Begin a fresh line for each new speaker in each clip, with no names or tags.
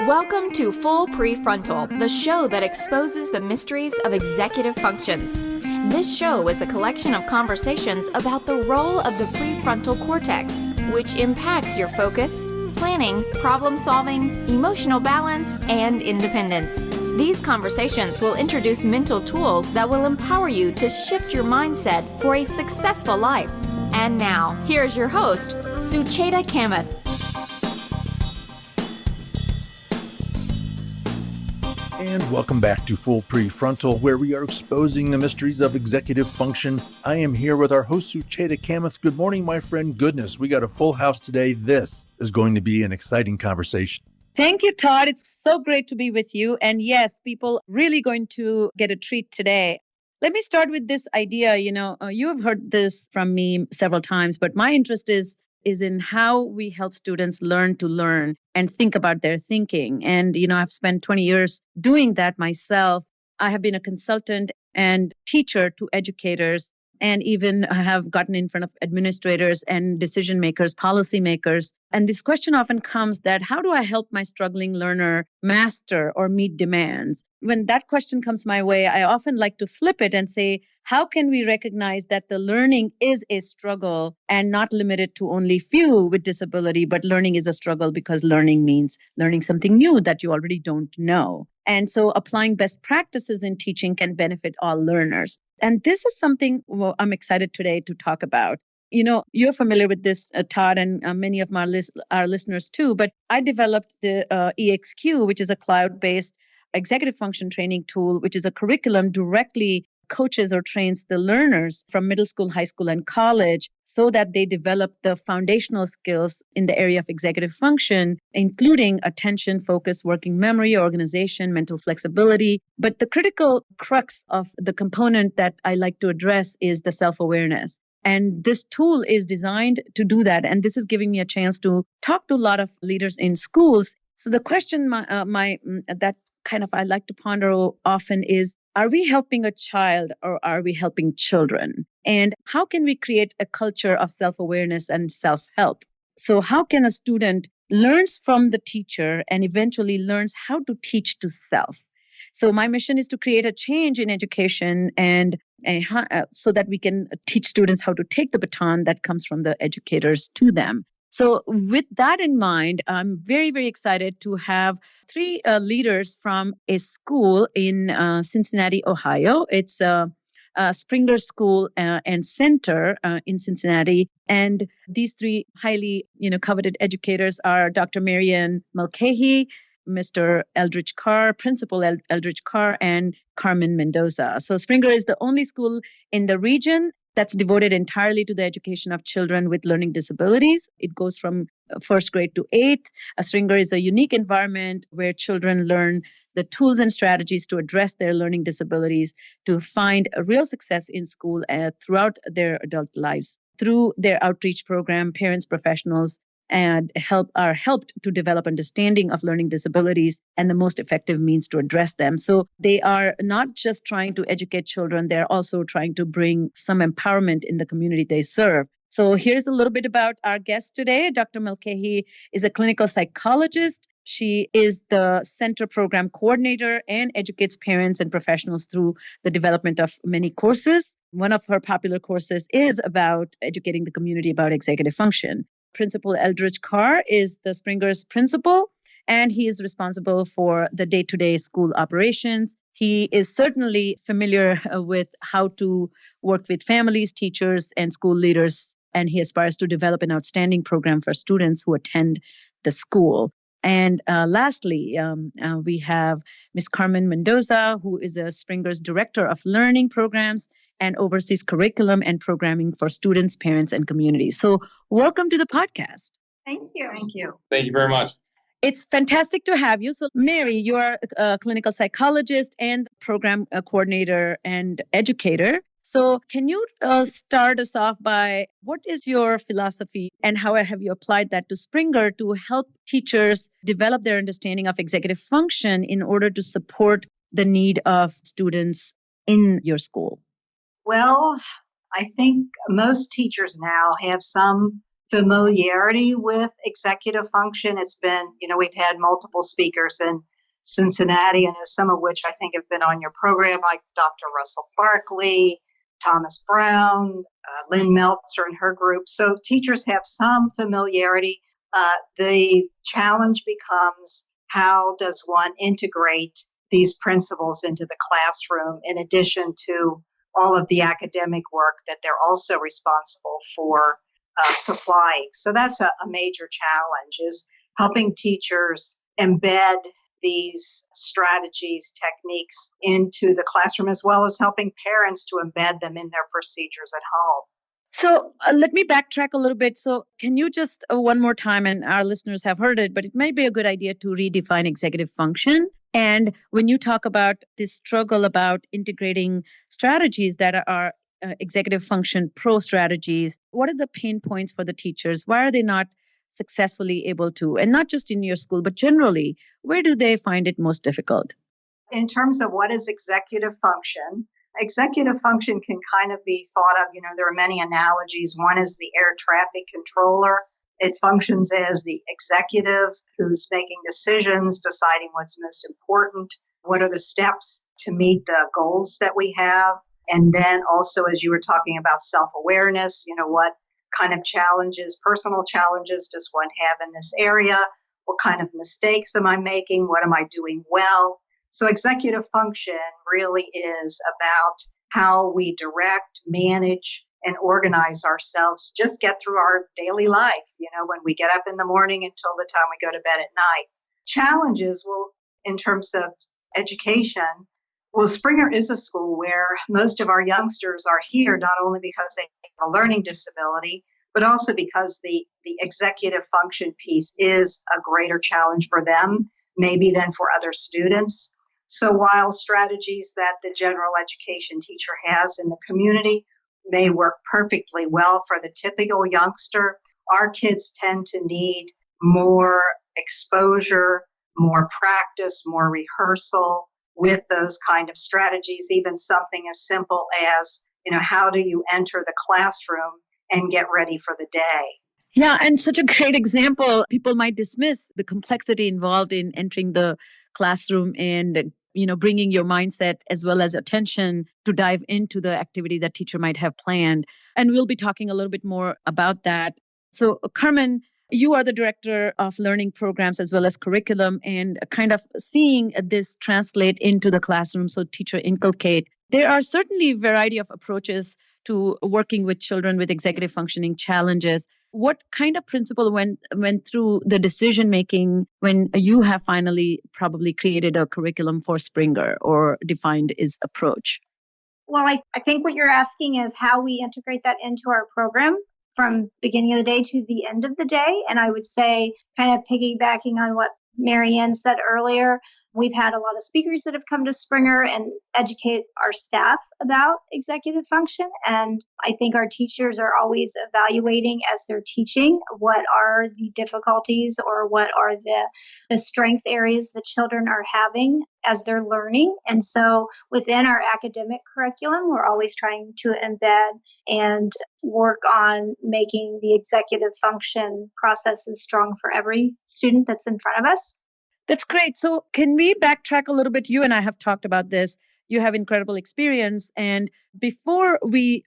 Welcome to Full PreFrontal, the show that exposes the mysteries of executive functions. This show is a collection of conversations about the role of the prefrontal cortex, which impacts your focus, planning, problem-solving, emotional balance, and independence. These conversations will introduce mental tools that will empower you to shift your mindset for a successful life. And now, here's your host, Sucheta Kamath.
And welcome back to Full PreFrontal, where we are exposing the mysteries of executive function. I am here with our host, Sucheta Kamath. Good morning, my friend. Goodness, we got a full house today. This is going to be an exciting conversation.
Thank you, Todd. It's so great to be with you. And yes, people really going to get a treat today. Let me start with this idea. You have heard this from me several times, but my interest is in how we help students learn to learn and think about their thinking. And, I've spent 20 years doing that myself. I have been a consultant and teacher to educators, and even have gotten in front of administrators and decision makers, policy makers. And this question often comes that, how do I help my struggling learner master or meet demands? When that question comes my way, I often like to flip it and say, how can we recognize that the learning is a struggle and not limited to only few with disability, but learning is a struggle because learning means learning something new that you already don't know. And so applying best practices in teaching can benefit all learners. And this is something I'm excited today to talk about. You're familiar with this, Todd, and many of our listeners too, but I developed the EXQ, which is a cloud-based executive function training tool, which is a curriculum directly coaches or trains the learners from middle school, high school, and college so that they develop the foundational skills in the area of executive function, including attention, focus, working memory, organization, mental flexibility. But the critical crux of the component that I like to address is the self-awareness. And this tool is designed to do that. And this is giving me a chance to talk to a lot of leaders in schools. So the question that kind of I like to ponder often is, are we helping a child or are we helping children? And how can we create a culture of self-awareness and self-help? So how can a student learns from the teacher and eventually learns how to teach to self? So my mission is to create a change in education and so that we can teach students how to take the baton that comes from the educators to them. So with that in mind, I'm very, very excited to have three leaders from a school in Cincinnati, Ohio. It's Springer School and Center in Cincinnati. And these three highly coveted educators are Dr. Mulcahey, Mr. Eldrich Carr, Principal Eldrich Carr, and Carmen Mendoza. So Springer is the only school in the region that's devoted entirely to the education of children with learning disabilities. It goes from first grade to eighth. Springer is a unique environment where children learn the tools and strategies to address their learning disabilities, to find a real success in school throughout their adult lives. Through their outreach program, parents, professionals, and are helped to develop understanding of learning disabilities and the most effective means to address them. So they are not just trying to educate children, they're also trying to bring some empowerment in the community they serve. So here's a little bit about our guest today. Dr. Mulcahey is a clinical psychologist. She is the center program coordinator and educates parents and professionals through the development of many courses. One of her popular courses is about educating the community about executive function. Principal Eldrich Carr is the Springer's principal, and he is responsible for the day-to-day school operations. He is certainly familiar with how to work with families, teachers, and school leaders, and he aspires to develop an outstanding program for students who attend the school. And lastly, we have Ms. Carmen Mendoza, who is a Springer's Director of Learning Programs and oversees curriculum and programming for students, parents, and communities. So welcome to the podcast.
Thank you. Thank you.
Thank you very much.
It's fantastic to have you. So Mary, you are a clinical psychologist and program coordinator and educator. So can you start us off by what is your philosophy and how have you applied that to Springer to help teachers develop their understanding of executive function in order to support the need of students in your school?
Well, I think most teachers now have some familiarity with executive function. It's been, we've had multiple speakers in Cincinnati, and some of which I think have been on your program, like Dr. Russell Barkley, Thomas Brown, Lynn Meltzer and her group. So teachers have some familiarity. The challenge becomes, how does one integrate these principles into the classroom in addition to all of the academic work that they're also responsible for supplying? So that's a major challenge, is helping teachers embed these strategies, techniques into the classroom, as well as helping parents to embed them in their procedures at home.
So let me backtrack a little bit. So can you just one more time, and our listeners have heard it, but it may be a good idea to redefine executive function. And when you talk about this struggle about integrating strategies that are executive function pro strategies, what are the pain points for the teachers? Why are they not successfully able to? And not just in your school, but generally, where do they find it most difficult?
In terms of what is executive function can kind of be thought of, there are many analogies. One is the air traffic controller. It functions as the executive who's making decisions, deciding what's most important, what are the steps to meet the goals that we have. And then also, as you were talking about self-awareness, what kind of challenges, personal challenges does one have in this area? What kind of mistakes am I making? What am I doing well? So executive function really is about how we direct, manage, and organize ourselves, just get through our daily life, when we get up in the morning until the time we go to bed at night. Challenges, in terms of education, Springer is a school where most of our youngsters are here, not only because they have a learning disability, but also because the executive function piece is a greater challenge for them, maybe than for other students. So while strategies that the general education teacher has in the community may work perfectly well for the typical youngster, our kids tend to need more exposure, more practice, more rehearsal with those kind of strategies, even something as simple as, how do you enter the classroom and get ready for the day?
Yeah, and such a great example. People might dismiss the complexity involved in entering the classroom and bringing your mindset as well as attention to dive into the activity that teacher might have planned. And we'll be talking a little bit more about that. So Carmen, you are the director of learning programs as well as curriculum, and kind of seeing this translate into the classroom so teacher inculcate. There are certainly a variety of approaches to working with children with executive functioning challenges. What kind of principle went through the decision making when you have finally probably created a curriculum for Springer or defined its approach?
Well, I think what you're asking is how we integrate that into our program from beginning of the day to the end of the day. And I would say, kind of piggybacking on what Marianne said earlier, we've had a lot of speakers that have come to Springer and educate our staff about executive function. And I think our teachers are always evaluating as they're teaching what are the difficulties or what are the strength areas that children are having as they're learning. And so within our academic curriculum, we're always trying to embed and work on making the executive function processes strong for every student that's in front of us.
That's great. So can we backtrack a little bit? You and I have talked about this. You have incredible experience. And before we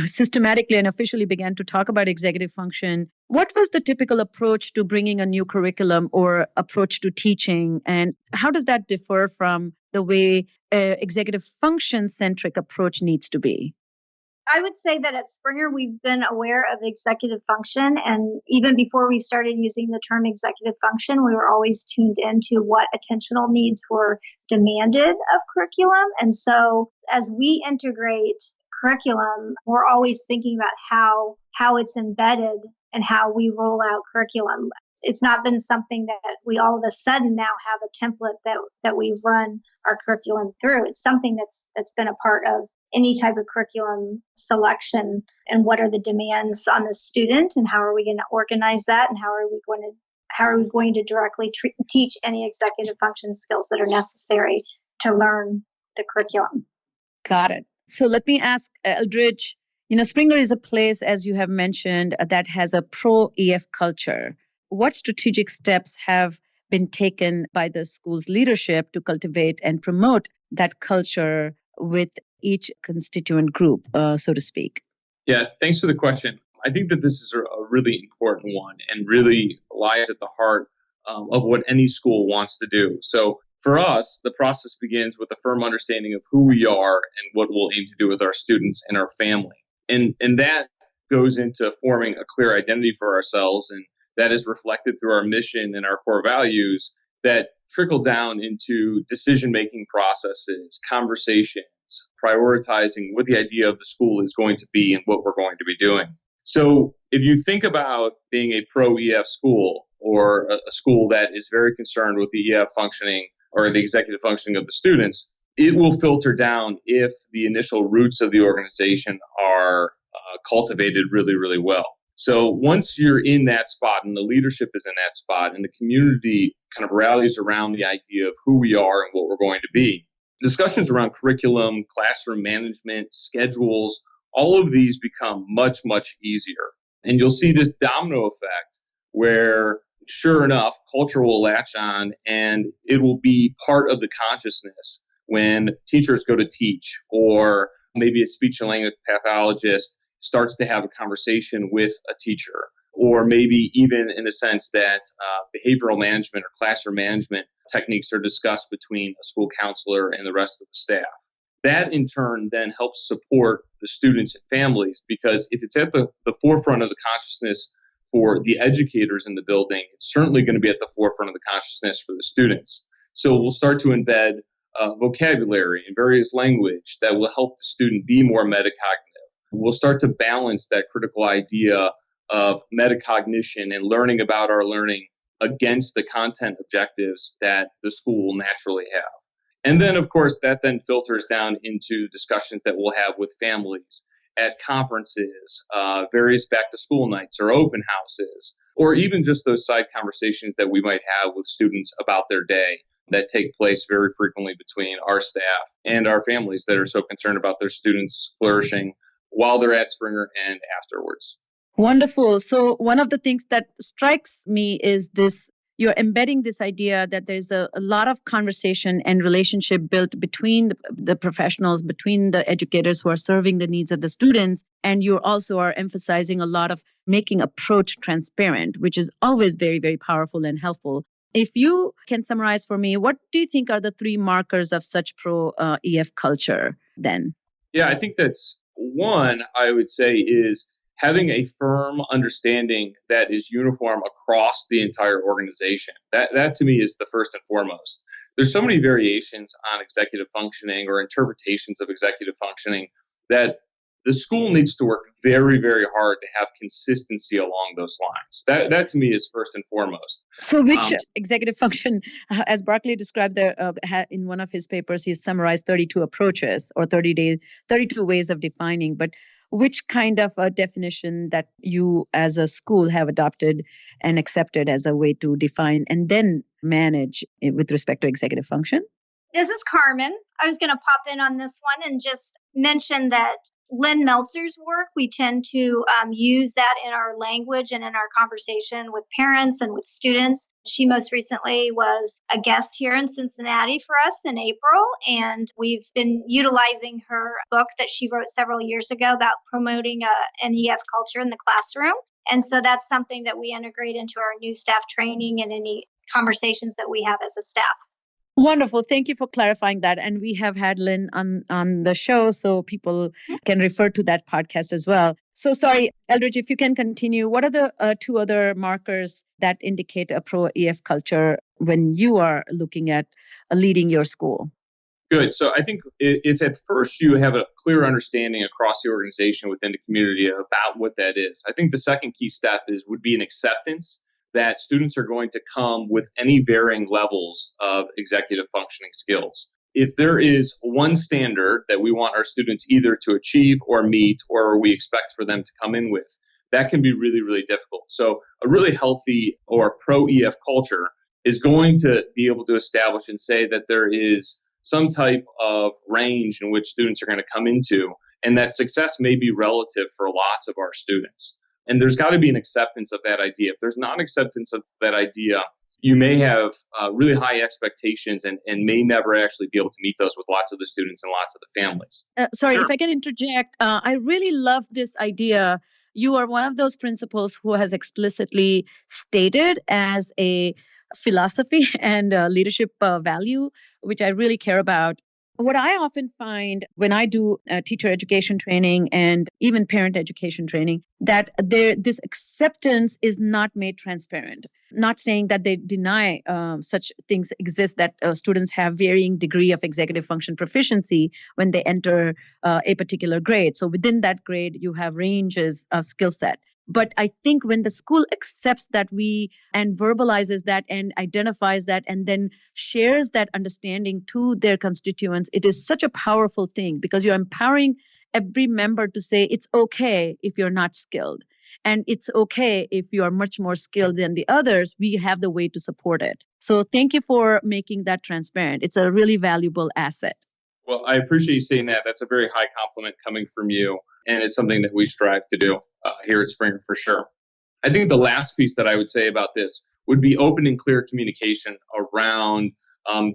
systematically and officially began to talk about executive function, what was the typical approach to bringing a new curriculum or approach to teaching? And how does that differ from the way executive function-centric approach needs to be?
I would say that at Springer, we've been aware of executive function. And even before we started using the term executive function, we were always tuned into what attentional needs were demanded of curriculum. And so as we integrate curriculum, we're always thinking about how it's embedded and how we roll out curriculum. It's not been something that we all of a sudden now have a template that we run our curriculum through. It's something that's been a part of any type of curriculum selection, and what are the demands on the student, and how are we going to organize that, and how are we going to directly teach any executive function skills that are necessary to learn the curriculum.
Got it. So let me ask Eldrich, Springer is a place, as you have mentioned, that has a pro-EF culture. What strategic steps have been taken by the school's leadership to cultivate and promote that culture with each constituent group, so to speak?
Yeah, thanks for the question. I think that this is a really important one and really lies at the heart of what any school wants to do. So for us, the process begins with a firm understanding of who we are and what we'll aim to do with our students and our family. And that goes into forming a clear identity for ourselves, and that is reflected through our mission and our core values that trickle down into decision-making processes, conversations, prioritizing what the idea of the school is going to be and what we're going to be doing. So if you think about being a pro-EF school or a school that is very concerned with the EF functioning or the executive functioning of the students, it will filter down if the initial roots of the organization are cultivated really, really well. So once you're in that spot and the leadership is in that spot and the community kind of rallies around the idea of who we are and what we're going to be, discussions around curriculum, classroom management, schedules, all of these become much, much easier. And you'll see this domino effect where, sure enough, culture will latch on and it will be part of the consciousness when teachers go to teach, or maybe a speech and language pathologist starts to have a conversation with a teacher, or maybe even in the sense that behavioral management or classroom management techniques are discussed between a school counselor and the rest of the staff. That in turn then helps support the students and families, because if it's at the forefront of the consciousness for the educators in the building, it's certainly going to be at the forefront of the consciousness for the students. So we'll start to embed vocabulary and various language that will help the student be more metacognitive. We'll start to balance that critical idea of metacognition and learning about our learning against the content objectives that the school will naturally have. And then, of course, that then filters down into discussions that we'll have with families at conferences, various back-to-school nights or open houses, or even just those side conversations that we might have with students about their day that take place very frequently between our staff and our families that are so concerned about their students flourishing while they're at Springer and afterwards.
Wonderful. So one of the things that strikes me is this, you're embedding this idea that there's a lot of conversation and relationship built between the professionals, between the educators who are serving the needs of the students. And you also are emphasizing a lot of making approach transparent, which is always very, very powerful and helpful. If you can summarize for me, what do you think are the three markers of such pro-EF culture then?
Yeah, I think that's one, I would say, is having a firm understanding that is uniform across the entire organization. That to me is the first and foremost. There's so many variations on executive functioning or interpretations of executive functioning that the school needs to work very, very hard to have consistency along those lines. That to me is first and foremost.
So which executive function, as Barclay described in one of his papers, he summarized 32 approaches or 32 ways of defining, but which kind of a definition that you as a school have adopted and accepted as a way to define and then manage with respect to executive function?
This is Carmen. I was going to pop in on this one and just mention that Lynn Meltzer's work, we tend to use that in our language and in our conversation with parents and with students. She most recently was a guest here in Cincinnati for us in April, and we've been utilizing her book that she wrote several years ago about promoting an EF culture in the classroom. And so that's something that we integrate into our new staff training and any conversations that we have as a staff.
Wonderful. Thank you for clarifying that. And we have had Lynn on the show, so people can refer to that podcast as well. So sorry, Eldrich, if you can continue, what are the two other markers that indicate a pro-EF culture when you are looking at leading your school?
Good. So I think if at first you have a clear understanding across the organization within the community about what that is, I think the second key step would be an acceptance that students are going to come with any varying levels of executive functioning skills. If there is one standard that we want our students either to achieve or meet, or we expect for them to come in with, that can be really, really difficult. So a really healthy or pro-EF culture is going to be able to establish and say that there is some type of range in which students are going to come into, and that success may be relative for lots of our students. And there's got to be an acceptance of that idea. If there's not an acceptance of that idea, you may have really high expectations and may never actually be able to meet those with lots of the students and lots of the families.
Sorry,
Sure.
if I can interject, I really love this idea. You are one of those principals who has explicitly stated as a philosophy and leadership value, which I really care about. What I often find when I do teacher education training and even parent education training, that this acceptance is not made transparent. Not saying that they deny such things exist, that students have varying degree of executive function proficiency when they enter a particular grade. So within that grade, you have ranges of skill set. But I think when the school accepts that and verbalizes that and identifies that and then shares that understanding to their constituents, it is such a powerful thing because you're empowering every member to say it's okay if you're not skilled. And it's okay if you are much more skilled than the others. We have the way to support it. So thank you for making that transparent. It's a really valuable asset.
Well, I appreciate you saying that. That's a very high compliment coming from you. And it's something that we strive to do here at Springer for sure. I think the last piece that I would say about this would be open and clear communication around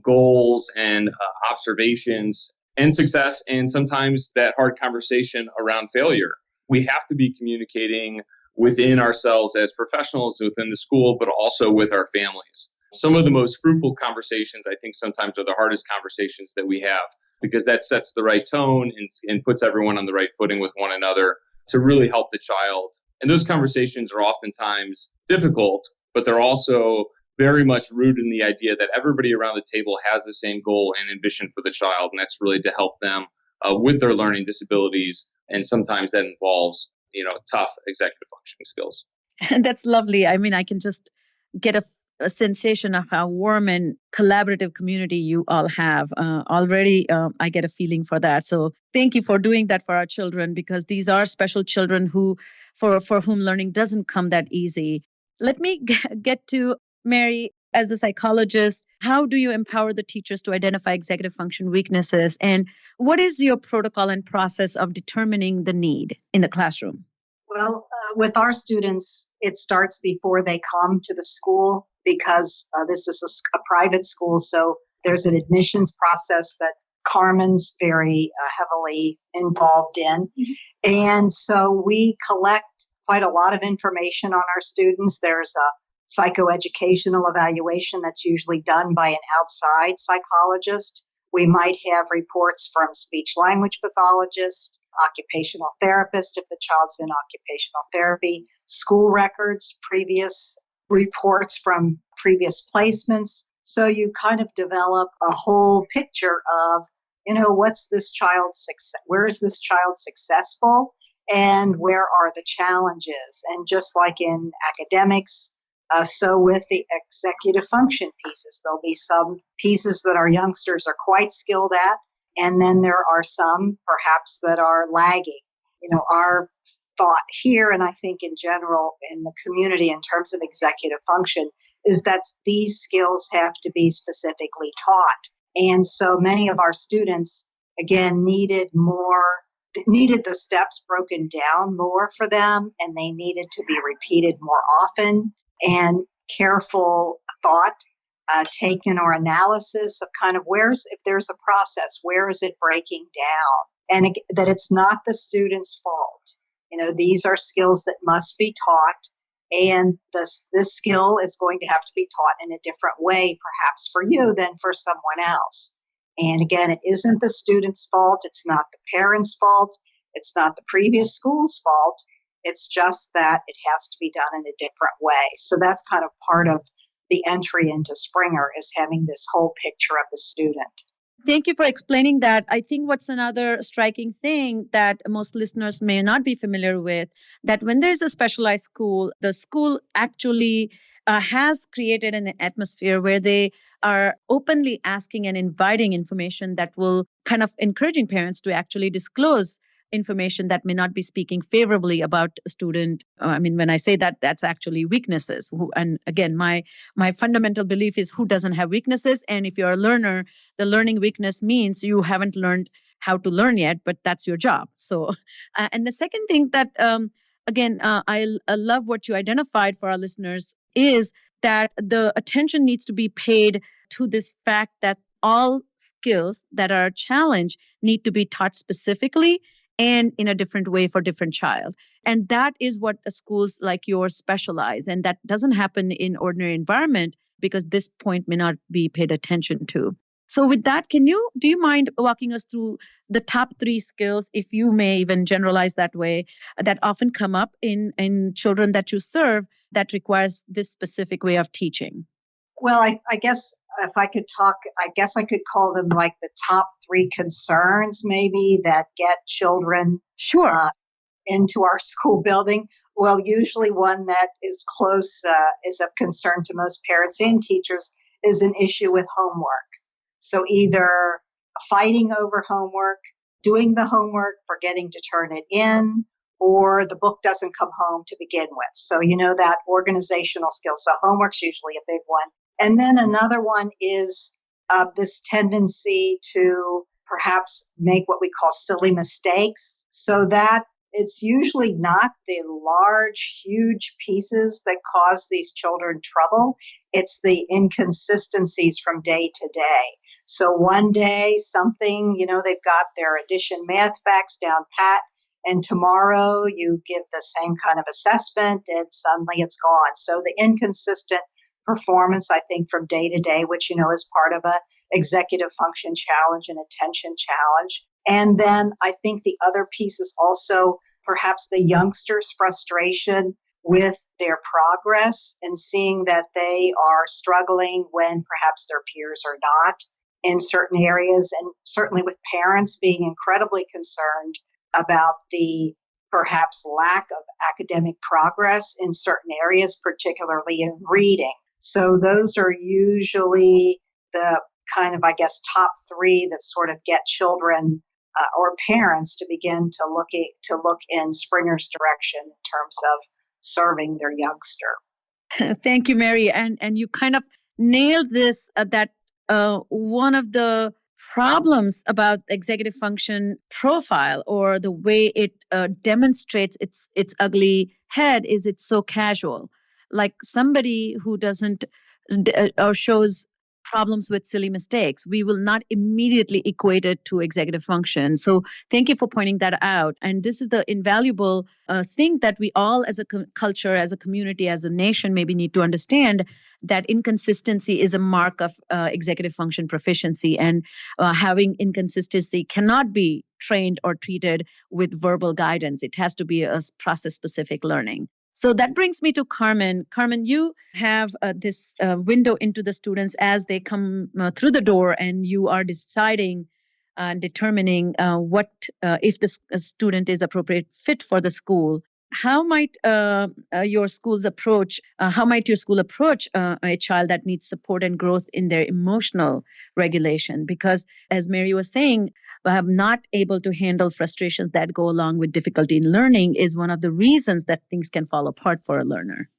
goals and observations and success, and sometimes that hard conversation around failure. We have to be communicating within ourselves as professionals within the school, but also with our families. Some of the most fruitful conversations, I think, sometimes are the hardest conversations that we have, because that sets the right tone and puts everyone on the right footing with one another to really help the child. And those conversations are oftentimes difficult, but they're also very much rooted in the idea that everybody around the table has the same goal and ambition for the child, and that's really to help them with their learning disabilities. And sometimes that involves, tough executive functioning skills.
And that's lovely. I mean, I can just get a sensation of how warm and collaborative community you all have. Already, I get a feeling for that. So thank you for doing that for our children, because these are special children for whom learning doesn't come that easy. Let me get to Mary. As a psychologist, how do you empower the teachers to identify executive function weaknesses? And what is your protocol and process of determining the need in the classroom?
Well, with our students, it starts before they come to the school, because this is a private school. So there's an admissions process that Carmen's very heavily involved in. Mm-hmm. And so we collect quite a lot of information on our students. There's a psychoeducational evaluation that's usually done by an outside psychologist. We might have reports from speech language pathologists, occupational therapist if the child's in occupational therapy, school records, previous reports from previous placements. So you kind of develop a whole picture of, what's this child's success? Where is this child successful? And where are the challenges? And just like in academics, so with the executive function pieces, there'll be some pieces that our youngsters are quite skilled at, and then there are some perhaps that are lagging. Our thought here, and I think in general in the community in terms of executive function, is that these skills have to be specifically taught. And so many of our students, again, needed the steps broken down more for them, and they needed to be repeated more often. And careful thought taken or analysis of kind of if there's a process, where is it breaking down? And that it's not the student's fault. These are skills that must be taught, and this skill is going to have to be taught in a different way, perhaps for you than for someone else. And again, it isn't the student's fault. It's not the parent's fault. It's not the previous school's fault. It's just that it has to be done in a different way. So that's kind of part of the entry into Springer, is having this whole picture of the student.
Thank you for explaining that. I think what's another striking thing that most listeners may not be familiar with, that when there's a specialized school, the school actually has created an atmosphere where they are openly asking and inviting information that will kind of encouraging parents to actually disclose information that may not be speaking favorably about a student. When I say that, that's actually weaknesses. And again, my fundamental belief is who doesn't have weaknesses? And if you're a learner, the learning weakness means you haven't learned how to learn yet, but that's your job. So, and the second thing that, again, I love what you identified for our listeners is that the attention needs to be paid to this fact that all skills that are a challenge need to be taught specifically and in a different way for different child. And that is what schools like yours specialize. And that doesn't happen in ordinary environment because this point may not be paid attention to. So with that, do you mind walking us through the top 3 skills, if you may even generalize that way, that often come up in children that you serve that requires this specific way of teaching?
Well, I guess if I could talk, I guess I could call them like the top 3 concerns maybe that get children into our school building. Well, usually one that is is of concern to most parents and teachers is an issue with homework. So either fighting over homework, doing the homework, forgetting to turn it in, or the book doesn't come home to begin with. So, that organizational skill. So homework's usually a big one. And then another one is this tendency to perhaps make what we call silly mistakes. So that it's usually not the large, huge pieces that cause these children trouble. It's the inconsistencies from day to day. So one day something, they've got their addition math facts down pat, and tomorrow you give the same kind of assessment and suddenly it's gone. So the inconsistent performance, I think, from day to day, which, is part of a executive function challenge and attention challenge. And then I think the other piece is also perhaps the youngsters' frustration with their progress and seeing that they are struggling when perhaps their peers are not in certain areas, and certainly with parents being incredibly concerned about the perhaps lack of academic progress in certain areas, particularly in reading. So those are usually the kind of, I guess, top 3 that sort of get children or parents to begin to look in Springer's direction in terms of serving their youngster.
Thank you, Mary. And you kind of nailed this, that one of the problems about executive function profile, or the way it demonstrates its ugly head, is it's so casual. Like somebody who doesn't or shows problems with silly mistakes, we will not immediately equate it to executive function. So thank you for pointing that out. And this is the invaluable thing that we all as a culture, as a community, as a nation maybe need to understand, that inconsistency is a mark of executive function proficiency, and having inconsistency cannot be trained or treated with verbal guidance. It has to be a process-specific learning. So that brings me to Carmen. Carmen, you have this window into the students as they come through the door, and you are deciding and determining what if the student is appropriate fit for the school. How might your school approach a child that needs support and growth in their emotional regulation? Because as Mary was saying, not able to handle frustrations that go along with difficulty in learning is one of the reasons that things can fall apart for a learner.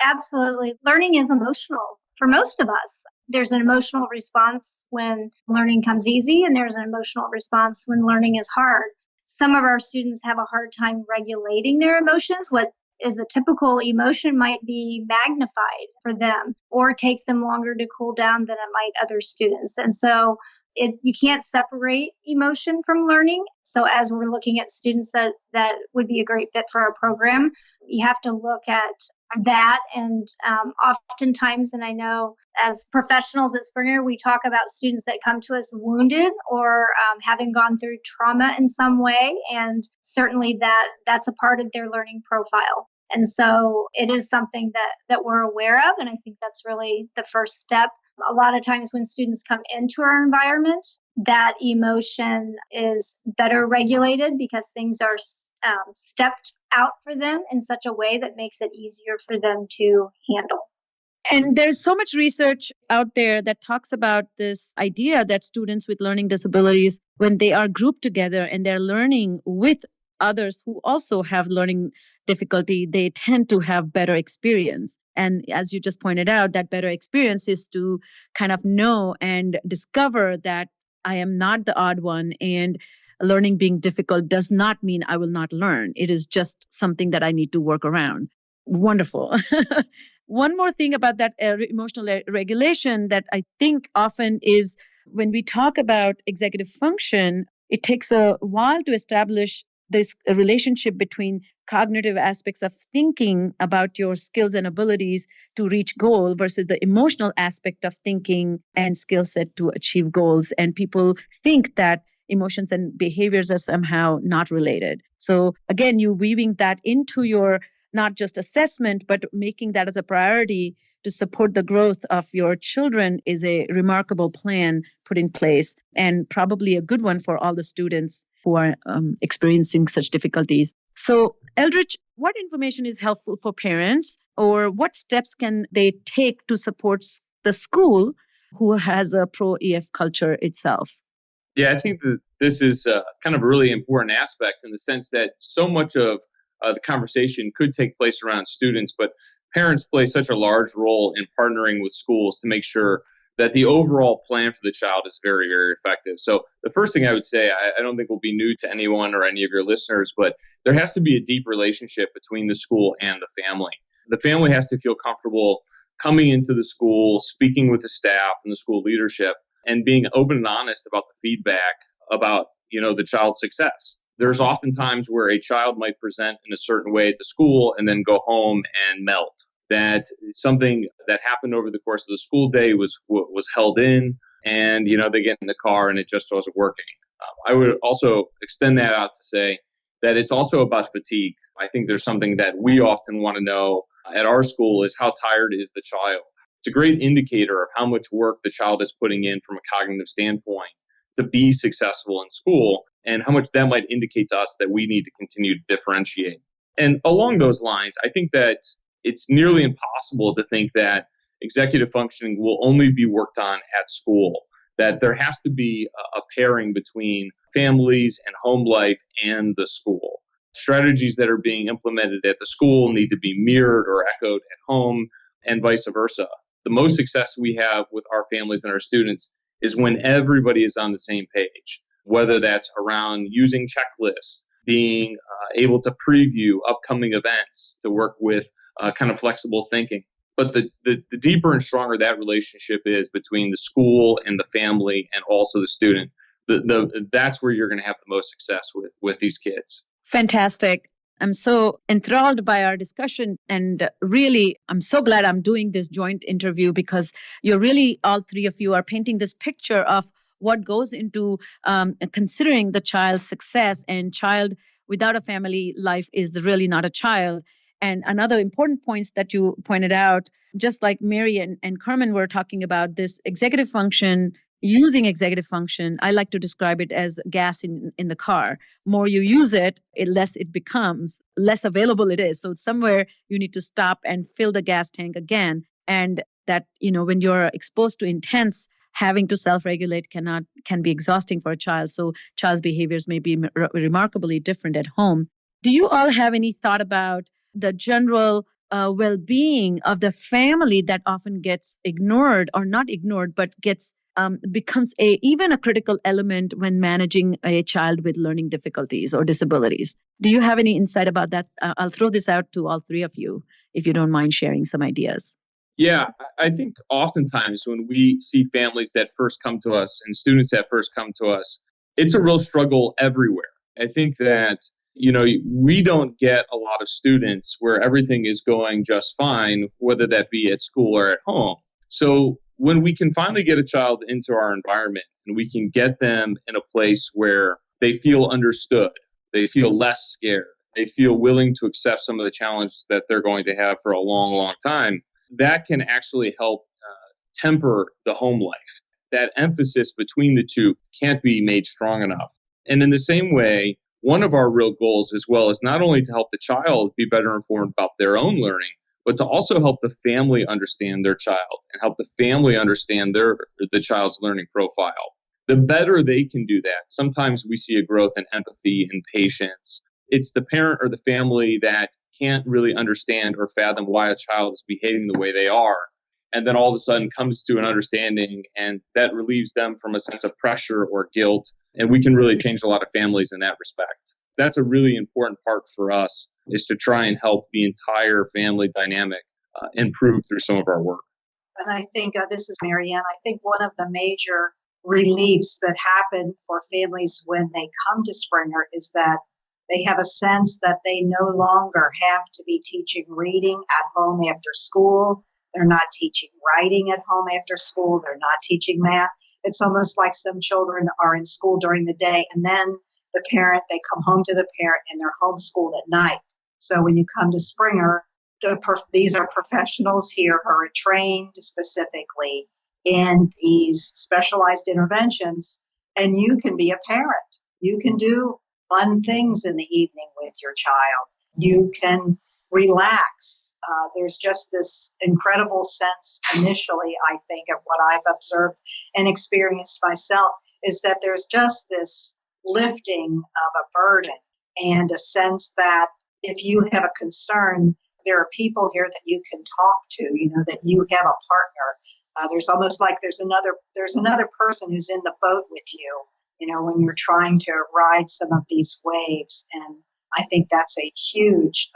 Absolutely. Learning is emotional for most of us. There's an emotional response when learning comes easy, and there's an emotional response when learning is hard. Some of our students have a hard time regulating their emotions. What is a typical emotion might be magnified for them, or takes them longer to cool down than it might other students. And so you can't separate emotion from learning. So as we're looking at students that would be a great fit for our program, you have to look at that. And oftentimes, and I know as professionals at Springer, we talk about students that come to us wounded or having gone through trauma in some way. And certainly that's a part of their learning profile. And so it is something that we're aware of. And I think that's really the first step. A lot of times when students come into our environment, that emotion is better regulated because things are stepped out for them in such a way that makes it easier for them to handle.
And there's so much research out there that talks about this idea that students with learning disabilities, when they are grouped together and they're learning with others who also have learning difficulty, they tend to have better experience. And as you just pointed out, that better experience is to kind of know and discover that I am not the odd one, and learning being difficult does not mean I will not learn. It is just something that I need to work around. Wonderful. One more thing about that emotional regulation that I think often is when we talk about executive function, it takes a while to establish this relationship between cognitive aspects of thinking about your skills and abilities to reach goal versus the emotional aspect of thinking and skill set to achieve goals. And people think that emotions and behaviors are somehow not related. So again, you weaving that into your not just assessment, but making that as a priority to support the growth of your children is a remarkable plan put in place, and probably a good one for all the students who are experiencing such difficulties. So, Eldrich, what information is helpful for parents, or what steps can they take to support the school who has a ProEF culture itself?
Yeah, I think that this is kind of a really important aspect in the sense that so much of the conversation could take place around students, but parents play such a large role in partnering with schools to make sure that the overall plan for the child is very, very effective. So the first thing I would say, I don't think will be new to anyone or any of your listeners, but there has to be a deep relationship between the school and the family. The family has to feel comfortable coming into the school, speaking with the staff and the school leadership, and being open and honest about the feedback about, the child's success. There's often times where a child might present in a certain way at the school and then go home and melt. That something that happened over the course of the school day was held in, and they get in the car and it just wasn't working. I would also extend that out to say that it's also about fatigue. I think there's something that we often want to know at our school is how tired is the child. It's a great indicator of how much work the child is putting in from a cognitive standpoint to be successful in school, and how much that might indicate to us that we need to continue to differentiate. And along those lines, I think that it's nearly impossible to think that executive functioning will only be worked on at school, that there has to be a pairing between families and home life and the school. Strategies that are being implemented at the school need to be mirrored or echoed at home, and vice versa. The most success we have with our families and our students is when everybody is on the same page, whether that's around using checklists, being able to preview upcoming events, to work with kind of flexible thinking. But the deeper and stronger that relationship is between the school and the family and also the student, that's where you're going to have the most success with these kids.
Fantastic. I'm so enthralled by our discussion, and really, I'm so glad I'm doing this joint interview because you're really, all three of you are painting this picture of what goes into considering the child's success. And child without a family life is really not a child. And another important points that you pointed out, just like Mary and Carmen were talking about, this executive function. Using executive function, I like to describe it as gas in the car. More you use it, less it becomes, less available it is. So somewhere you need to stop and fill the gas tank again. And that, when you're exposed to intense, having to self-regulate can be exhausting for a child. So child's behaviors may be remarkably different at home. Do you all have any thought about the general well-being of the family that often gets ignored, or not ignored, but becomes even a critical element when managing a child with learning difficulties or disabilities? Do you have any insight about that? I'll throw this out to all three of you, if you don't mind sharing some ideas.
Yeah, I think oftentimes when we see families that first come to us and students that first come to us, it's a real struggle everywhere. I think that, we don't get a lot of students where everything is going just fine, whether that be at school or at home. So when we can finally get a child into our environment and we can get them in a place where they feel understood, they feel less scared, they feel willing to accept some of the challenges that they're going to have for a long, long time, that can actually help temper the home life. That emphasis between the two can't be made strong enough. And in the same way, one of our real goals as well is not only to help the child be better informed about their own learning, but to also help the family understand their child and help the family understand the child's learning profile. The better they can do that, sometimes we see a growth in empathy and patience. It's the parent or the family that can't really understand or fathom why a child is behaving the way they are. and then all of a sudden comes to an understanding, and that relieves them from a sense of pressure or guilt. And we can really change a lot of families in that respect. That's a really important part for us, is to try and help the entire family dynamic improve through some of our work.
And I think this is Marianne. I think one of the major reliefs that happen for families when they come to Springer is that they have a sense that they no longer have to be teaching reading at home after school. They're not teaching writing at home after school. They're not teaching math. It's almost like some children are in school during the day, and then they come home to the parent, and they're homeschooled at night. So when you come to Springer, these are professionals here who are trained specifically in these specialized interventions, and you can be a parent. You can do fun things in the evening with your child. You can relax. There's just this incredible sense initially, I think, of what I've observed and experienced myself, is that there's just this lifting of a burden and a sense that if you have a concern, there are people here that you can talk to, that you have a partner. There's almost like there's another person who's in the boat with you, when you're trying to ride some of these waves. And I think that's a huge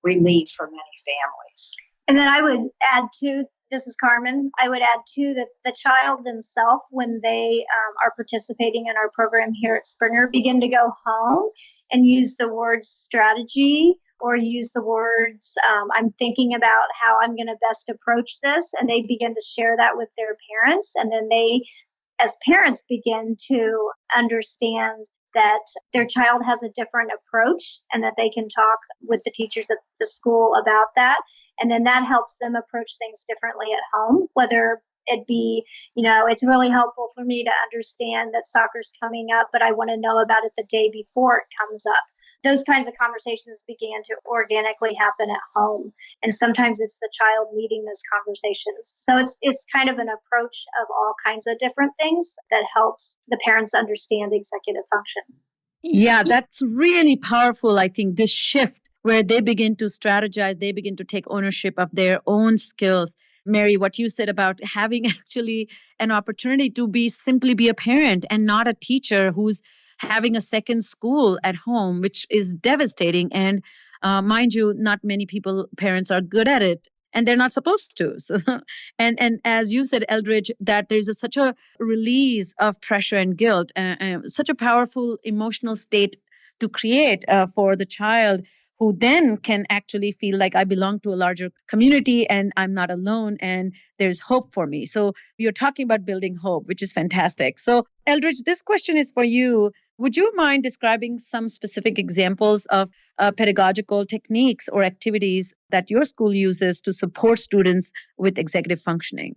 relief for many families.
And then I would add too, this is Carmen, I would add too that the child themselves, when they are participating in our program here at Springer, begin to go home and use the word strategy or use the words, I'm thinking about how I'm going to best approach this. And they begin to share that with their parents. And then they, as parents, begin to understand that their child has a different approach and that they can talk with the teachers at the school about that. And then that helps them approach things differently at home, whether it be, it's really helpful for me to understand that soccer's coming up, but I want to know about it the day before it comes up. Those kinds of conversations began to organically happen at home. And sometimes it's the child leading those conversations. So it's kind of an approach of all kinds of different things that helps the parents understand executive function.
Yeah, that's really powerful. I think this shift where they begin to strategize, they begin to take ownership of their own skills. Mary, what you said about having actually an opportunity to simply be a parent and not a teacher who's having a second school at home, which is devastating. And mind you, not many parents are good at it, and they're not supposed to. So, and as you said, Eldrich, that there's such a release of pressure and guilt, such a powerful emotional state to create for the child, who then can actually feel like I belong to a larger community and I'm not alone and there's hope for me. So you're talking about building hope, which is fantastic. So Eldrich, this question is for you. Would you mind describing some specific examples of pedagogical techniques or activities that your school uses to support students with executive functioning?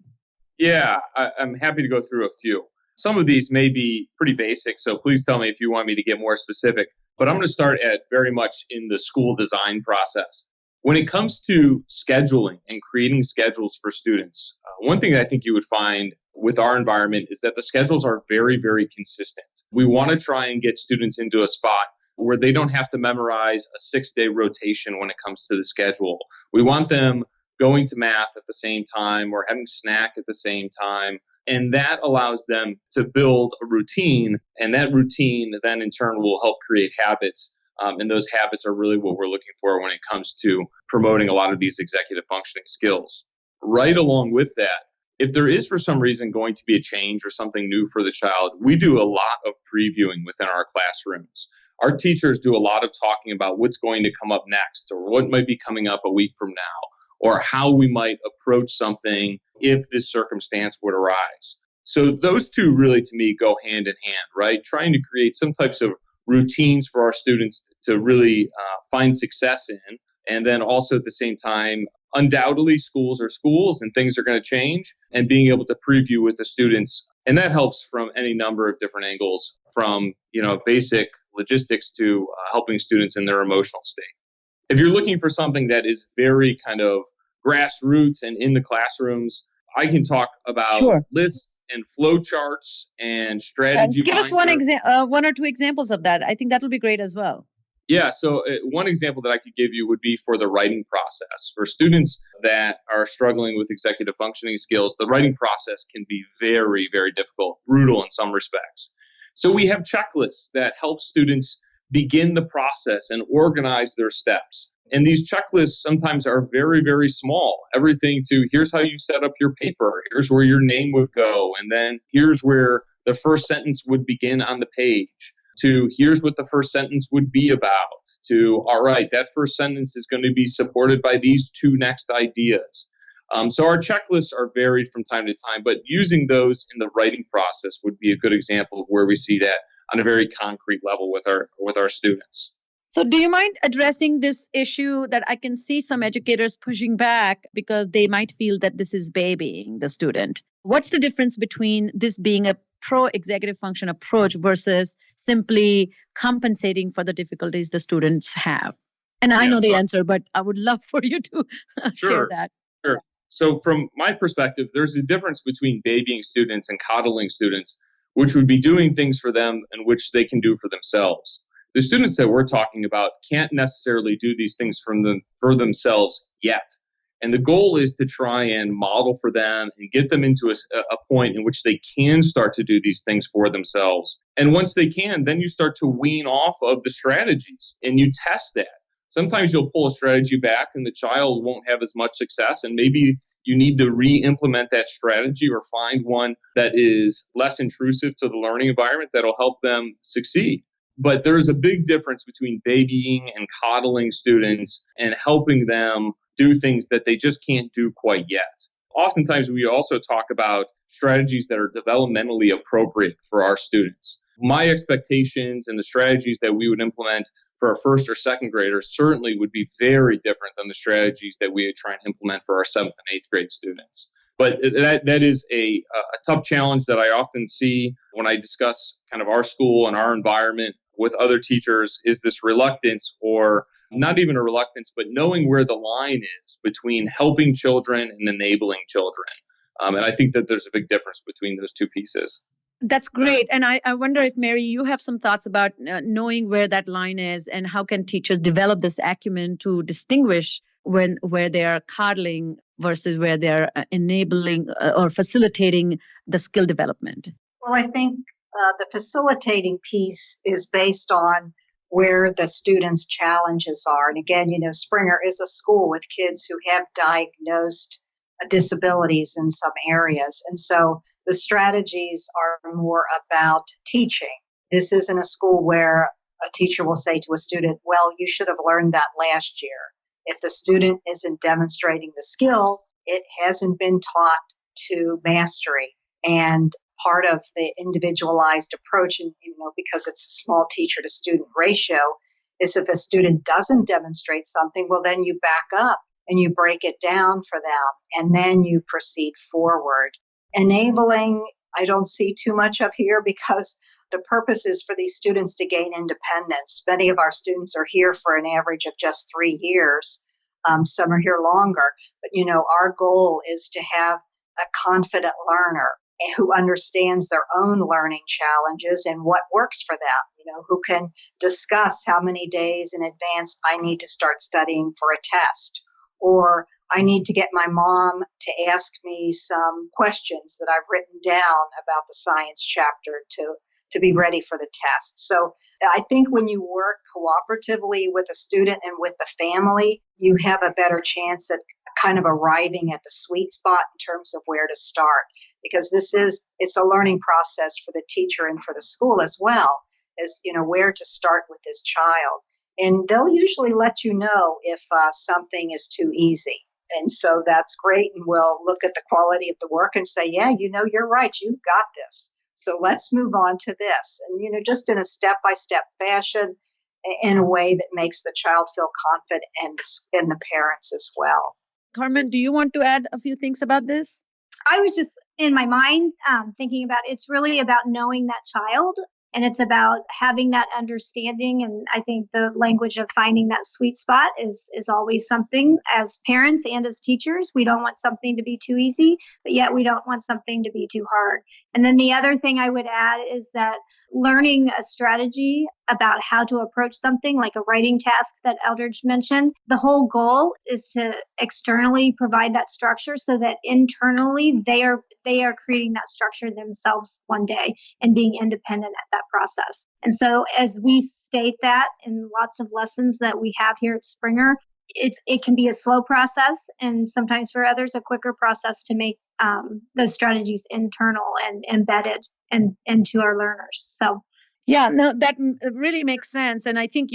Yeah, I'm happy to go through a few. Some of these may be pretty basic, so please tell me if you want me to get more specific. But I'm going to start at very much in the school design process. When it comes to scheduling and creating schedules for students, one thing that I think you would find with our environment is that the schedules are very, very consistent. We want to try and get students into a spot where they don't have to memorize a 6-day rotation when it comes to the schedule. We want them going to math at the same time or having snack at the same time. And that allows them to build a routine. And that routine then in turn will help create habits. And those habits are really what we're looking for when it comes to promoting a lot of these executive functioning skills. Right along with that, if there is for some reason going to be a change or something new for the child, we do a lot of previewing within our classrooms. Our teachers do a lot of talking about what's going to come up next or what might be coming up a week from now, or how we might approach something if this circumstance would arise. So those two really, to me, go hand in hand, right? Trying to create some types of routines for our students to really find success in. And then also at the same time, undoubtedly schools are schools and things are going to change, and being able to preview with the students. And that helps from any number of different angles, from basic logistics to helping students in their emotional state. If you're looking for something that is very kind of grassroots and in the classrooms, I can talk about lists and flow charts and strategy.
Give us one or two examples of that. I think that will be great as well.
Yeah, so one example that I could give you would be for the writing process. For students that are struggling with executive functioning skills, the writing process can be very, very difficult, brutal in some respects. So we have checklists that help students begin the process and organize their steps. And these checklists sometimes are very, very small. Everything to here's how you set up your paper, here's where your name would go, and then here's where the first sentence would begin on the page, to here's what the first sentence would be about, to all right, that first sentence is going to be supported by these two next ideas. So our checklists are varied from time to time, but using those in the writing process would be a good example of where we see that on a very concrete level with our students.
So, do you mind addressing this issue that I can see some educators pushing back because they might feel that this is babying the student? What's the difference between this being a pro-executive function approach versus simply compensating for the difficulties the students have? And I know the answer, but I would love for you to share that.
Sure. So from my perspective, there's a difference between babying students and coddling students, which would be doing things for them and which they can do for themselves. The students that we're talking about can't necessarily do these things for themselves yet. And the goal is to try and model for them and get them into a point in which they can start to do these things for themselves. And once they can, then you start to wean off of the strategies and you test that. Sometimes you'll pull a strategy back and the child won't have as much success, and maybe you need to re-implement that strategy or find one that is less intrusive to the learning environment that'll help them succeed. But there's a big difference between babying and coddling students and helping them do things that they just can't do quite yet. Oftentimes, we also talk about strategies that are developmentally appropriate for our students. My expectations and the strategies that we would implement for our first or second graders certainly would be very different than the strategies that we would try and implement for our seventh and eighth grade students. But that is a tough challenge that I often see when I discuss kind of our school and our environment with other teachers, is this reluctance, or not even a reluctance, but knowing where the line is between helping children and enabling children. And I think that there's a big difference between those two pieces.
That's great. And I wonder if, Mary, you have some thoughts about knowing where that line is and how can teachers develop this acumen to distinguish where they are coddling versus where they're enabling or facilitating the skill development?
Well, I think the facilitating piece is based on where the students' challenges are. And again, Springer is a school with kids who have diagnosed disabilities in some areas. And so the strategies are more about teaching. This isn't a school where a teacher will say to a student, well, you should have learned that last year. If the student isn't demonstrating the skill, it hasn't been taught to mastery. And part of the individualized approach, and because it's a small teacher to student ratio, is if a student doesn't demonstrate something, well, then you back up and you break it down for them, and then you proceed forward. Enabling, I don't see too much of here because the purpose is for these students to gain independence. Many of our students are here for an average of just 3 years. Some are here longer. But, our goal is to have a confident learner who understands their own learning challenges and what works for them, who can discuss how many days in advance I need to start studying for a test, or I need to get my mom to ask me some questions that I've written down about the science chapter to be ready for the test. So I think when you work cooperatively with a student and with the family, you have a better chance at kind of arriving at the sweet spot in terms of where to start, because it's a learning process for the teacher and for the school as well, as where to start with this child. And they'll usually let you know if something is too easy. And so that's great. And we'll look at the quality of the work and say, yeah, you're right. You've got this. So let's move on to this. And, just in a step-by-step fashion, in a way that makes the child feel confident and the parents as well.
Carmen, do you want to add a few things about this?
I was just in my mind thinking about it's really about knowing that child And it's about having that understanding. And I think the language of finding that sweet spot is always something. As parents and as teachers, we don't want something to be too easy, but yet we don't want something to be too hard. And then the other thing I would add is that learning a strategy about how to approach something like a writing task that Eldridge mentioned, the whole goal is to externally provide that structure so that internally they are creating that structure themselves one day and being independent at that process. And so as we state that in lots of lessons that we have here at Springer, it can be a slow process, and sometimes for others a quicker process to make those strategies internal and embedded into our learners. So
yeah, no, that really makes sense. And I think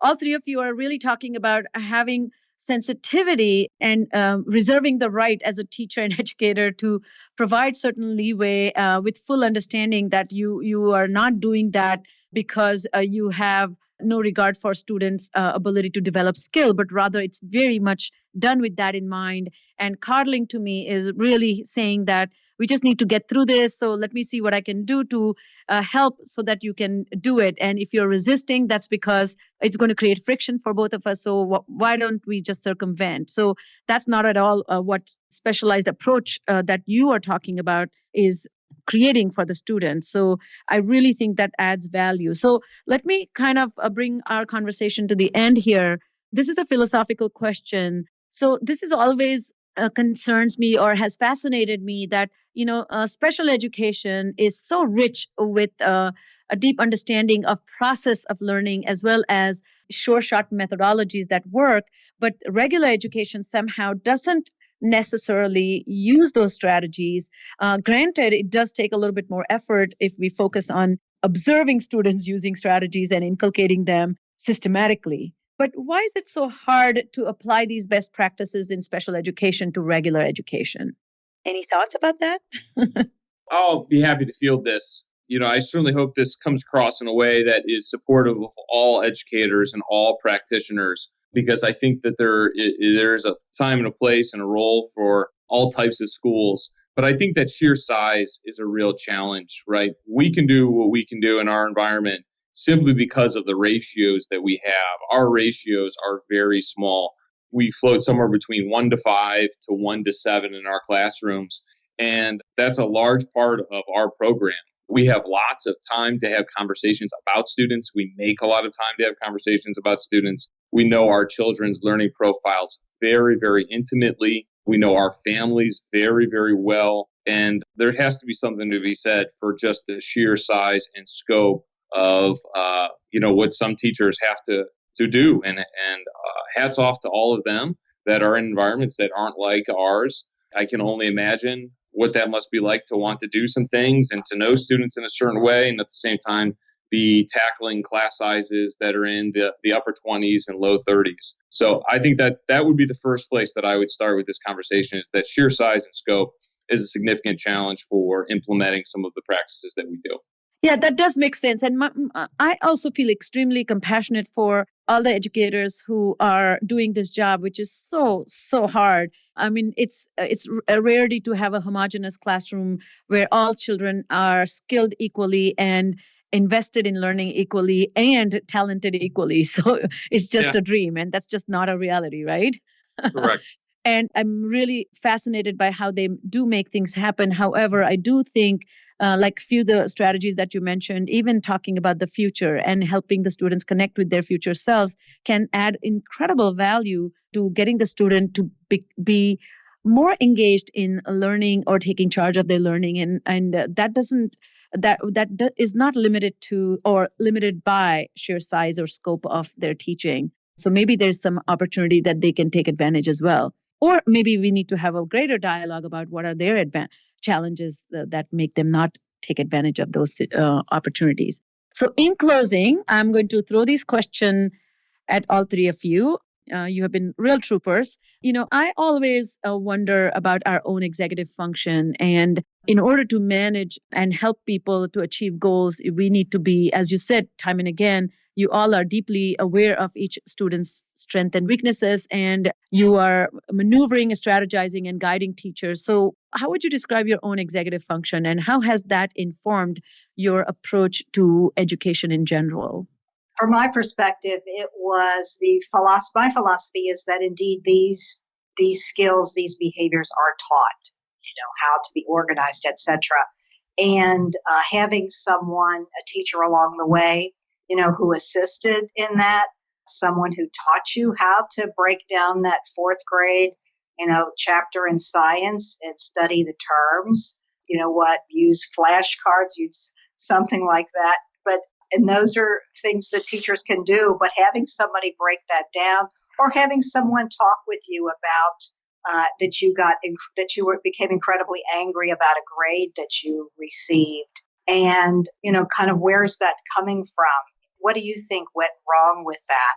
all three of you are really talking about having sensitivity and reserving the right as a teacher and educator to provide certain leeway with full understanding that you are not doing that because you have no regard for students' ability to develop skill, but rather it's very much done with that in mind. And coddling to me is really saying that we just need to get through this. So let me see what I can do to help so that you can do it. And if you're resisting, that's because it's going to create friction for both of us. So why don't we just circumvent? So that's not at all what specialized approach that you are talking about is creating for the students. So I really think that adds value. So let me kind of bring our conversation to the end here. This is a philosophical question. So this is always concerns me or has fascinated me that, special education is so rich with a deep understanding of process of learning as well as sure shot methodologies that work. But regular education somehow doesn't necessarily use those strategies. Granted, it does take a little bit more effort if we focus on observing students using strategies and inculcating them systematically. But why is it so hard to apply these best practices in special education to regular education? Any thoughts about that?
I'll be happy to field this. I certainly hope this comes across in a way that is supportive of all educators and all practitioners, because I think that there's a time and a place and a role for all types of schools. But I think that sheer size is a real challenge, right? We can do what we can do in our environment simply because of the ratios that we have. Our ratios are very small. We float somewhere between 1-5 to 1-7 in our classrooms. And that's a large part of our program. We have lots of time to have conversations about students. We make a lot of time to have conversations about students. We know our children's learning profiles very, very intimately. We know our families very, very well. And there has to be something to be said for just the sheer size and scope of, what some teachers have to do. And hats off to all of them that are in environments that aren't like ours. I can only imagine what that must be like to want to do some things and to know students in a certain way, and at the same time be tackling class sizes that are in the upper 20s and low 30s. So I think that would be the first place that I would start with this conversation, is that sheer size and scope is a significant challenge for implementing some of the practices that we do.
Yeah, that does make sense. And I also feel extremely compassionate for all the educators who are doing this job, which is so, so hard. I mean, it's a rarity to have a homogeneous classroom where all children are skilled equally and invested in learning equally and talented equally. So it's just a dream, and that's just not a reality, right?
Correct.
And I'm really fascinated by how they do make things happen. However, I do think like few the strategies that you mentioned, even talking about the future and helping the students connect with their future selves can add incredible value to getting the student to be more engaged in learning or taking charge of their learning. And that is not limited to or limited by sheer size or scope of their teaching. So maybe there's some opportunity that they can take advantage as well. Or maybe we need to have a greater dialogue about what are their challenges that make them not take advantage of those opportunities. So in closing, I'm going to throw these questions at all three of you. You have been real troopers. I always wonder about our own executive function and in order to manage and help people to achieve goals, we need to be, as you said, time and again, you all are deeply aware of each student's strengths and weaknesses, and you are maneuvering, strategizing, and guiding teachers. So how would you describe your own executive function, and how has that informed your approach to education in general?
From my perspective, it was my philosophy is that indeed these skills, these behaviors are taught, how to be organized, etc. And having a teacher along the way, who assisted in that, someone who taught you how to break down that fourth grade, chapter in science and study the terms, use flashcards, use something like that. And those are things that teachers can do, but having somebody break that down, or having someone talk with you about that you became incredibly angry about a grade that you received, and kind of where's that coming from? What do you think went wrong with that?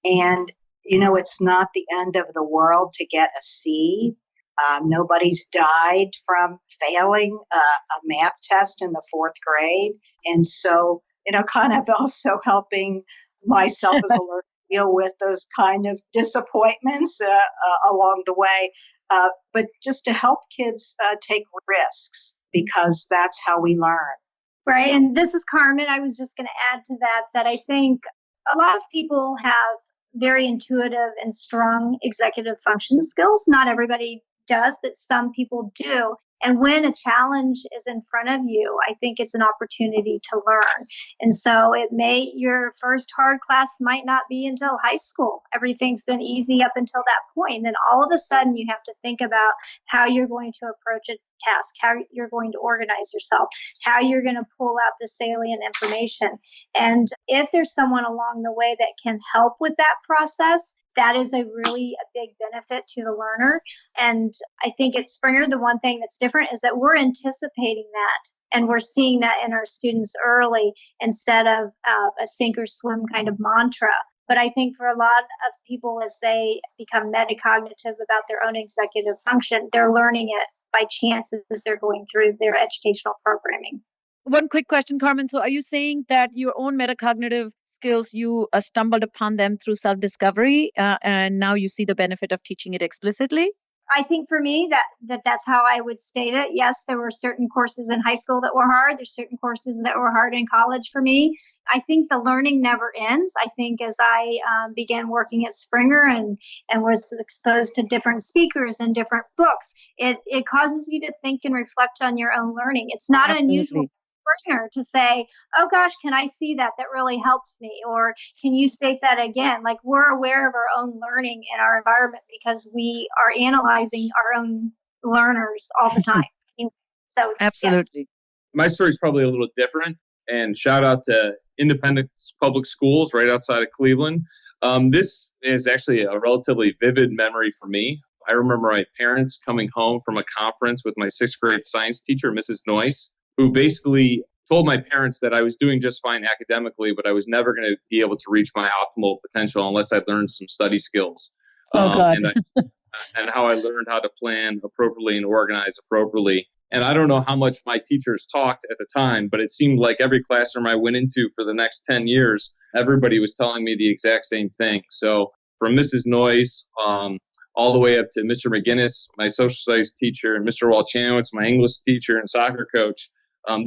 And it's not the end of the world to get a C. Nobody's died from failing a math test in the fourth grade, and so kind of also helping myself as a learner deal with those kind of disappointments along the way, but just to help kids take risks, because that's how we learn.
Right. And this is Carmen. I was just going to add to that I think a lot of people have very intuitive and strong executive function skills. Not everybody does, but some people do. And when a challenge is in front of you, I think it's an opportunity to learn. And so your first hard class might not be until high school. Everything's been easy up until that point. Then all of a sudden you have to think about how you're going to approach a task, how you're going to organize yourself, how you're going to pull out the salient information. And if there's someone along the way that can help with that process, that is a big benefit to the learner. And I think at Springer, the one thing that's different is that we're anticipating that, and we're seeing that in our students early instead of a sink or swim kind of mantra. But I think for a lot of people, as they become metacognitive about their own executive function, they're learning it by chance as they're going through their educational programming.
One quick question, Carmen. So are you saying that your own metacognitive skills, you stumbled upon them through self-discovery, and now you see the benefit of teaching it explicitly?
I think for me, that's how I would state it. Yes, there were certain courses in high school that were hard. There's certain courses that were hard in college for me. I think the learning never ends. I think as I began working at Springer and was exposed to different speakers and different books, it causes you to think and reflect on your own learning. It's not unusual Springer to say, oh gosh, can I see that? That really helps me. Or can you state that again? Like, we're aware of our own learning in our environment because we are analyzing our own learners all the time. So
absolutely.
Yes.
My story is probably a little different, and shout out to Independence Public Schools right outside of Cleveland. This is actually a relatively vivid memory for me. I remember my parents coming home from a conference with my sixth grade science teacher, Mrs. Noyce, who basically told my parents that I was doing just fine academically, but I was never going to be able to reach my optimal potential unless I learned some study skills. And how I learned how to plan appropriately and organize appropriately. And I don't know how much my teachers talked at the time, but it seemed like every classroom I went into for the next 10 years, everybody was telling me the exact same thing. So from Mrs. Noyce, all the way up to Mr. McGinnis, my social studies teacher, and Mr. Walchanowitz, my English teacher and soccer coach.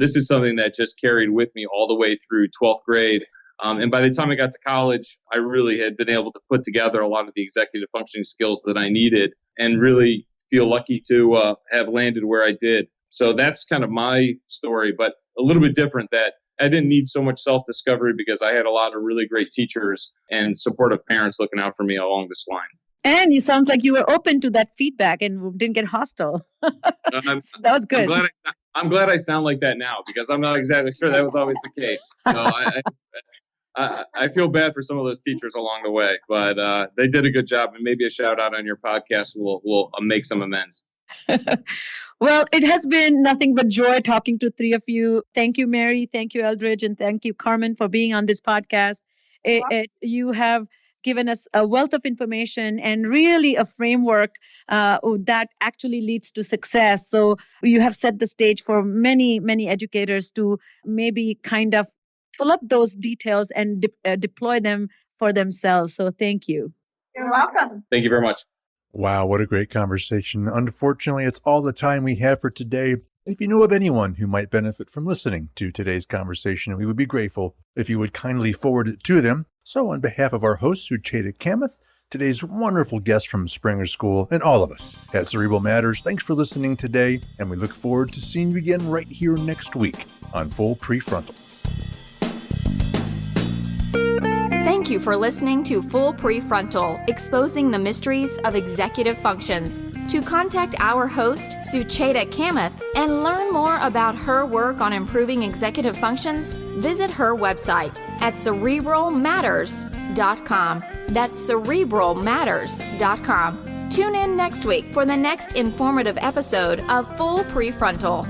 This is something that just carried with me all the way through 12th grade. And by the time I got to college, I really had been able to put together a lot of the executive functioning skills that I needed and really feel lucky to have landed where I did. So that's kind of my story, but a little bit different, that I didn't need so much self-discovery because I had a lot of really great teachers and supportive parents looking out for me along this line.
And you sound like you were open to that feedback and didn't get hostile. That was good.
I'm glad I sound like that now, because I'm not exactly sure that was always the case. So I feel bad for some of those teachers along the way, but they did a good job, and maybe a shout out on your podcast will make some amends.
Well, it has been nothing but joy talking to three of you. Thank you, Mary. Thank you, Eldridge. And thank you, Carmen, for being on this podcast. You have given us a wealth of information and really a framework that actually leads to success. So you have set the stage for many, many educators to maybe kind of pull up those details and deploy them for themselves. So thank you.
You're welcome.
Thank you very much.
Wow, what a great conversation. Unfortunately, it's all the time we have for today. If you know of anyone who might benefit from listening to today's conversation, we would be grateful if you would kindly forward it to them. So on behalf of our host, Sucheta Kamath, today's wonderful guest from Springer School, and all of us at Cerebral Matters, thanks for listening today, and we look forward to seeing you again right here next week on Full PreFrontal.
Thank you for listening to Full PreFrontal, Exposing the Mysteries of Executive Functions. To contact our host, Sucheta Kamath, and learn more about her work on improving executive functions, visit her website at cerebralmatters.com. That's cerebralmatters.com. Tune in next week for the next informative episode of Full PreFrontal.